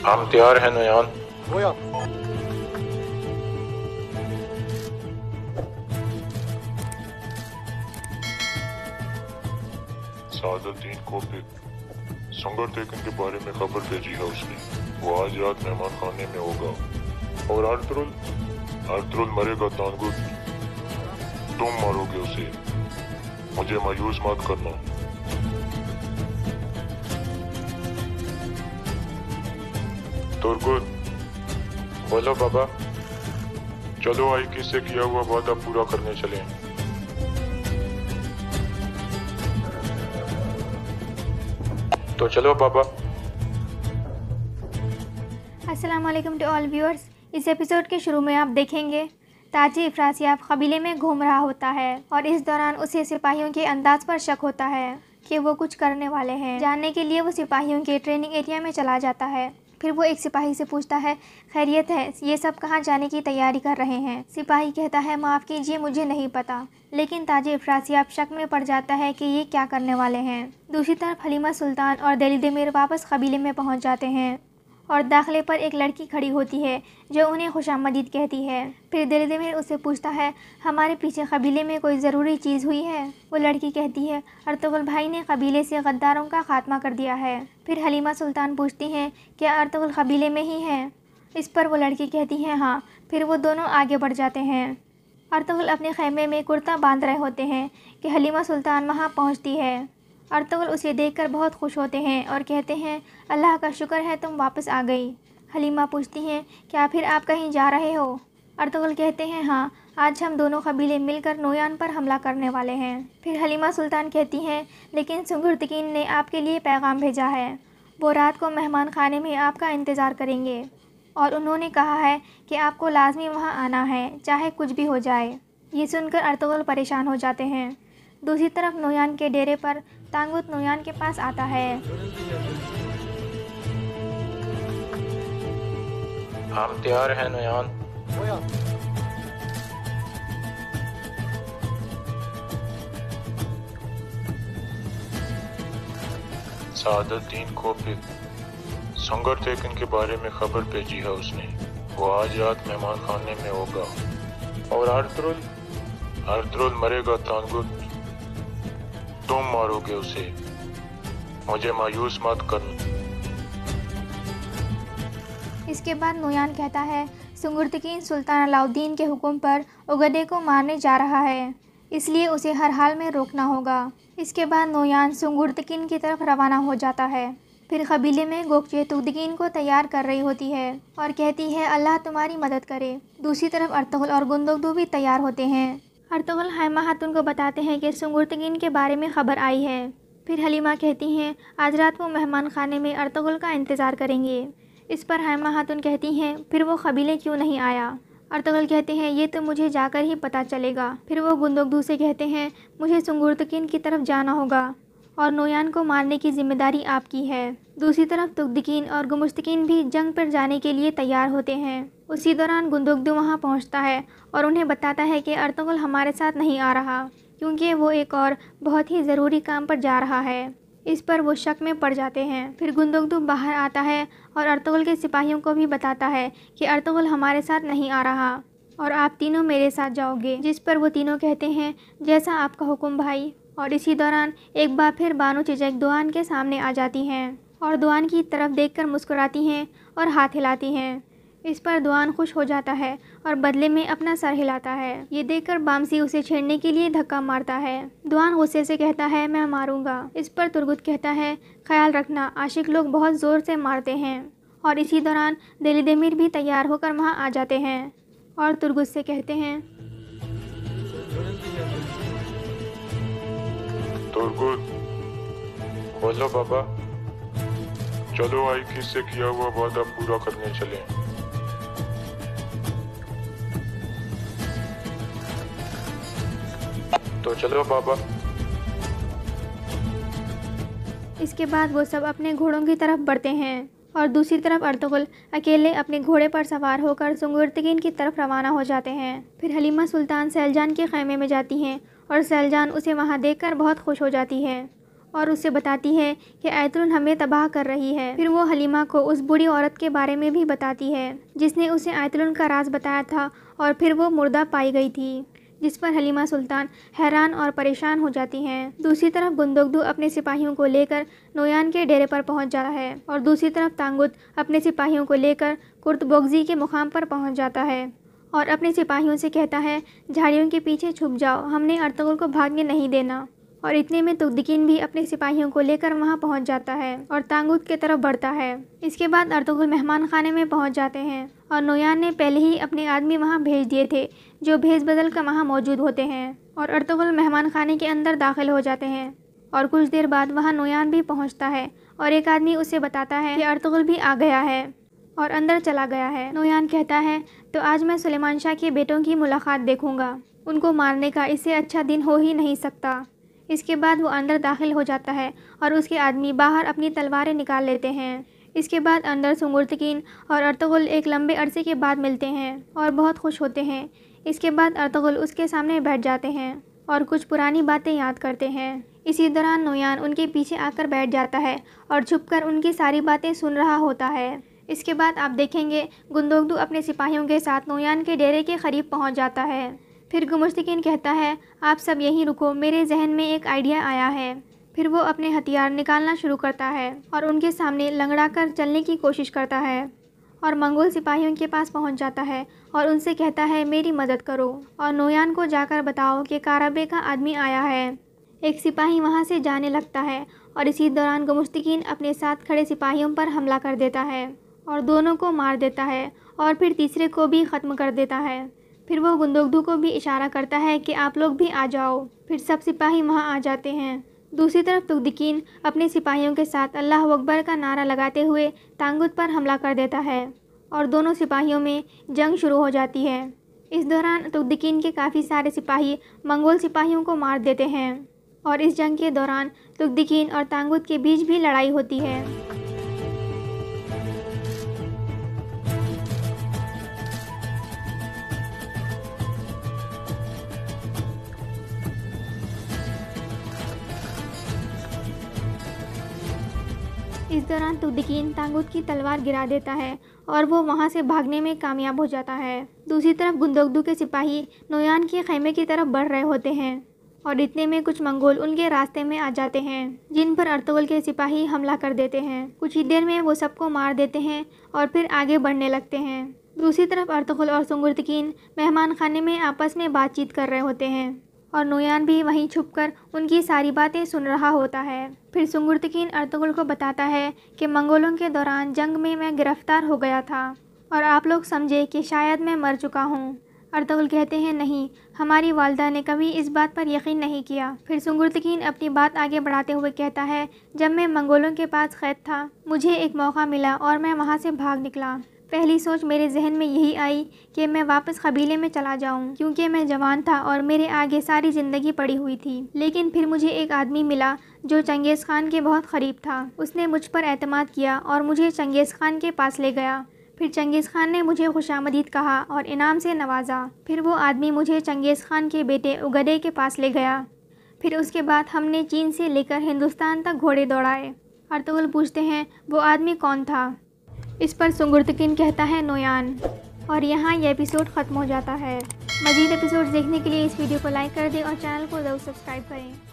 हम तैयार हैं नयान। गोया। सादुद्दीन को भी संगर तेकन के बारे में खबर भेजी है उसने। वो आज रात मेहमान खाने में होगा। और अर्तुल मरेगा तांगुत, तुम मारोगे उसे। मुझे मायूस मत करना। तुर्गुत, बोलो बाबा। चलो आई किससे किया हुआ वादा पूरा करने चलें। तो चलो बाबा। अस्सलाम वालेकुम टू ऑल व्यूअर्स। इस एपिसोड के शुरू में आप देखेंगे ताजी अफरासियाब कबीले में घूम रहा होता है और इस दौरान उसे सिपाहियों के अंदाज पर शक होता है कि वो कुछ करने वाले हैं। जानने के लिए वो सिपाहियों के ट्रेनिंग एरिया में चला जाता है। फिर वो एक सिपाही से पूछता है, खैरियत है, ये सब कहाँ जाने की तैयारी कर रहे हैं। सिपाही कहता है, माफ़ कीजिए, मुझे नहीं पता। लेकिन ताजी अफरासियाब शक में पड़ जाता है कि ये क्या करने वाले हैं। दूसरी तरफ हलीमा सुल्तान और दलीदेमीर वापस कबीले में पहुंच जाते हैं और दाखिले पर एक लड़की खड़ी होती है जो उन्हें खुशामदीद कहती है। फिर दलीदेमीर उससे पूछता है, हमारे पीछे कबीले में कोई ज़रूरी चीज़ हुई है। वो लड़की कहती है, अर्तुगरुल भाई ने कबीले से गद्दारों का खात्मा कर दिया है। फिर हलीमा सुल्तान पूछती हैं, क्या अर्तुगरुल कबीले में ही है। इस पर वो लड़की कहती है, हाँ। फिर वो दोनों आगे बढ़ जाते हैं। अर्तुगरुल अपने खैमे में कुर्ता बांध रहे होते हैं कि हलीमा सुल्तान वहाँ पहुँचती है। अर्तुगरुल उसे देखकर बहुत खुश होते हैं और कहते हैं, अल्लाह का शुक्र है तुम वापस आ गई। हलीमा पूछती हैं, क्या फिर आप कहीं जा रहे हो। अर्तुगरुल कहते हैं, हाँ, आज हम दोनों कबीले मिलकर नोयान पर हमला करने वाले हैं। फिर हलीमा सुल्तान कहती हैं, लेकिन सुंगुर्तकीन ने आपके लिए पैगाम भेजा है। वो रात को मेहमान खाने में आपका इंतज़ार करेंगे और उन्होंने कहा है कि आपको लाजमी वहाँ आना है, चाहे कुछ भी हो जाए। ये सुनकर अर्तुगरुल परेशान हो जाते हैं। दूसरी तरफ नोयान के डेरे पर तांगुत नोयान के पास आता है। हम तैयार हैं नयान। गोया। सादुद्दीन को भी संगर तेकन के बारे में खबर भेजी है उसने। वो आज रात मेहमान खाने में होगा। और अर्तुल मरेगा तांगुत, तुम मारोगे उसे। मुझे मायूस मत करना। इसके बाद नोयान कहता है, सुंगुर्तकीन सुल्तान अलाउद्दीन के हुक्म पर उगदे को मारने जा रहा है, इसलिए उसे हर हाल में रोकना होगा। इसके बाद नोयान सुंगुर्तकीन की तरफ रवाना हो जाता है। फिर कबीले में गोकचे तुगदकीन को तैयार कर रही होती है और कहती है, अल्लाह तुम्हारी मदद करे। दूसरी तरफ अर्तुगरुल और गुंदुगदू भी तैयार होते हैं। अर्तुगरुल हैमा खातून को बताते हैं कि सुंगुर्तकीन के बारे में खबर आई है। फिर हलीमा कहती हैं, आज रात वो मेहमान खाने में अर्तुगरुल का इंतज़ार करेंगे। इस पर हैमा खातून कहती हैं, फिर वो कबीले क्यों नहीं आया। अर्तुगरुल कहते हैं, ये तो मुझे जाकर ही पता चलेगा। फिर वो गुंदुगदू से कहते हैं, मुझे सुंगुर्तकीन की तरफ जाना होगा और नोयान को मारने की जिम्मेदारी आपकी है। दूसरी तरफ तुगदकीन और गुमुश्तकीन भी जंग पर जाने के लिए तैयार होते हैं। उसी दौरान गुंदुगदू वहाँ पहुँचता है और उन्हें बताता है कि अर्तुगरुल हमारे साथ नहीं आ रहा क्योंकि वो एक और बहुत ही ज़रूरी काम पर जा रहा है। इस पर वो शक में पड़ जाते हैं। फिर गुंदुगदू बाहर आता है और अर्तुगरुल के सिपाहियों को भी बताता है कि अर्तुगरुल हमारे साथ नहीं आ रहा और आप तीनों मेरे साथ जाओगे। जिस पर वो तीनों कहते हैं, जैसा आपका हुक्म भाई। और इसी दौरान एक बार फिर बानो चिचक दुआन के सामने आ जाती हैं और दुआन की तरफ देखकर मुस्कुराती हैं और हाथ हिलाती हैं। इस पर दुआन खुश हो जाता है और बदले में अपना सर हिलाता है। ये देखकर बामसी उसे छेड़ने के लिए धक्का मारता है। दुआन गुस्से से कहता है, मैं मारूंगा। इस पर तुर्गुत कहता है, ख्याल रखना, आशिक लोग बहुत ज़ोर से मारते हैं। और इसी दौरान दलीदेमीर भी तैयार होकर वहाँ आ जाते हैं और तुर्गुत से कहते हैं, तुर्गुत, बोलो बाबा। चलो आई किससे किया हुआ वादा पूरा करने चलें। तो चलो बाबा। इसके बाद वो सब अपने घोड़ों की तरफ बढ़ते हैं और दूसरी तरफ अर्तुगरुल अकेले अपने घोड़े पर सवार होकर सुंगुर्तकीन की तरफ रवाना हो जाते हैं। फिर हलीमा सुल्तान सैलजान के खैमे में जाती हैं और सैलजान उसे वहाँ देखकर बहुत खुश हो जाती है और उससे बताती है कि ऐतुल हमें तबाह कर रही है। फिर वो हलीमा को उस बूढ़ी औरत के बारे में भी बताती है जिसने उसे ऐतुल का राज बताया था और फिर वो मुर्दा पाई गई थी, जिस पर हलीमा सुल्तान हैरान और परेशान हो जाती हैं। दूसरी तरफ बुंदुकदू अपने सिपाहियों को लेकर नोयान के डेरे पर पहुंच जाता है और दूसरी तरफ तांगुत अपने सिपाहियों को लेकर कुर्तबोगजी के मुकाम पर पहुंच जाता है और अपने सिपाहियों से कहता है, झाड़ियों के पीछे छुप जाओ, हमने अर्तुगरुल को भागने नहीं देना। और इतने में तुगदिकीन भी अपने सिपाहियों को लेकर वहां पहुंच जाता है और तांगुत की तरफ बढ़ता है। इसके बाद अर्तुगरुल मेहमान खाने में पहुंच जाते हैं और नोयान ने पहले ही अपने आदमी वहां भेज दिए थे जो भेस बदल कर वहां मौजूद होते हैं और अर्तुगरुल मेहमान खाने के अंदर दाखिल हो जाते हैं। और कुछ देर बाद वहाँ नोयान भी पहुँचता है और एक आदमी उसे बताता है कि अर्तुगरुल भी आ गया है और अंदर चला गया है। नोयान कहता है, तो आज मैं सुलेमान शाह के बेटों की मुलाकात देखूंगा, उनको मारने का इससे अच्छा दिन हो ही नहीं सकता। इसके बाद वो अंदर दाखिल हो जाता है और उसके आदमी बाहर अपनी तलवारें निकाल लेते हैं। इसके बाद अंदर सुंगुर्तकीन और अर्तुगरुल एक लंबे अरसे के बाद मिलते हैं और बहुत खुश होते हैं। इसके बाद अर्तुगरुल उसके सामने बैठ जाते हैं और कुछ पुरानी बातें याद करते हैं। इसी दौरान नोयान उनके पीछे आकर बैठ जाता है और छुपकर उनकी सारी बातें सुन रहा होता है। इसके बाद आप देखेंगे गुंदोगदू अपने सिपाहियों के साथ नोयान के डेरे के करीब पहुंच जाता है। फिर गुमुश्तकीन कहता है, आप सब यहीं रुको, मेरे जहन में एक आइडिया आया है। फिर वो अपने हथियार निकालना शुरू करता है और उनके सामने लंगड़ा कर चलने की कोशिश करता है और मंगोल सिपाहियों के पास पहुंच जाता है और उनसे कहता है, मेरी मदद करो और नोयान को जाकर बताओ कि काराबे का आदमी आया है। एक सिपाही वहां से जाने लगता है और इसी दौरान गुमुश्तकीन अपने साथ खड़े सिपाहियों पर हमला कर देता है और दोनों को मार देता है और फिर तीसरे को भी ख़त्म कर देता है। फिर वो गुंदोगदू को भी इशारा करता है कि आप लोग भी आ जाओ। फिर सब सिपाही वहां आ जाते हैं। दूसरी तरफ तुगदिकीन अपने सिपाहियों के साथ अल्लाह अकबर का नारा लगाते हुए तांगुत पर हमला कर देता है और दोनों सिपाहियों में जंग शुरू हो जाती है। इस दौरान तुगदिकीन के काफ़ी सारे सिपाही मंगोल सिपाहियों को मार देते हैं और इस जंग के दौरान तुगदिकीन और तांगुत के बीच भी लड़ाई होती है। इस दौरान तुगदिकीन तांगुत की तलवार गिरा देता है और वो वहाँ से भागने में कामयाब हो जाता है। दूसरी तरफ गुंदोगदू के सिपाही नोयान के खेमे की तरफ बढ़ रहे होते हैं और इतने में कुछ मंगोल उनके रास्ते में आ जाते हैं जिन पर अर्तुगरुल के सिपाही हमला कर देते हैं। कुछ ही देर में वो सबको मार देते हैं और फिर आगे बढ़ने लगते हैं। दूसरी तरफ अर्तुगरुल और सुंगुर्तकीन मेहमान खाने में आपस में बातचीत कर रहे होते हैं और नोयान भी वहीं छुपकर उनकी सारी बातें सुन रहा होता है। फिर सुंगुर्तकीन अर्तुगरुल को बताता है कि मंगोलों के दौरान जंग में मैं गिरफ्तार हो गया था और आप लोग समझे कि शायद मैं मर चुका हूँ। अर्तुगरुल कहते हैं, नहीं, हमारी वालदा ने कभी इस बात पर यकीन नहीं किया। फिर सुंगुर्तकीन अपनी बात आगे बढ़ाते हुए कहता है, जब मैं मंगोलों के पास कैद था मुझे एक मौका मिला और मैं वहाँ से भाग निकला। पहली सोच मेरे जहन में यही आई कि मैं वापस कबीले में चला जाऊं क्योंकि मैं जवान था और मेरे आगे सारी ज़िंदगी पड़ी हुई थी। लेकिन फिर मुझे एक आदमी मिला जो चंगेज़ खान के बहुत क़रीब था। उसने मुझ पर एतमाद किया और मुझे चंगेज़ खान के पास ले गया। फिर चंगेज़ खान ने मुझे खुशामदीद कहा और इनाम से नवाजा। फिर वो आदमी मुझे चंगेज़ खान के बेटे उगडे के पास ले गया। फिर उसके बाद हमने चीन से लेकर हिंदुस्तान तक घोड़े दौड़ाए। अर्तुगरुल पूछते हैं, वो आदमी कौन था? इस पर सुंगुर्तकीन कहता है, नोयान। और यहाँ यह एपिसोड ख़त्म हो जाता है। मज़ीद एपिसोड देखने के लिए इस वीडियो को लाइक कर दें और चैनल को ज़रूर सब्सक्राइब करें।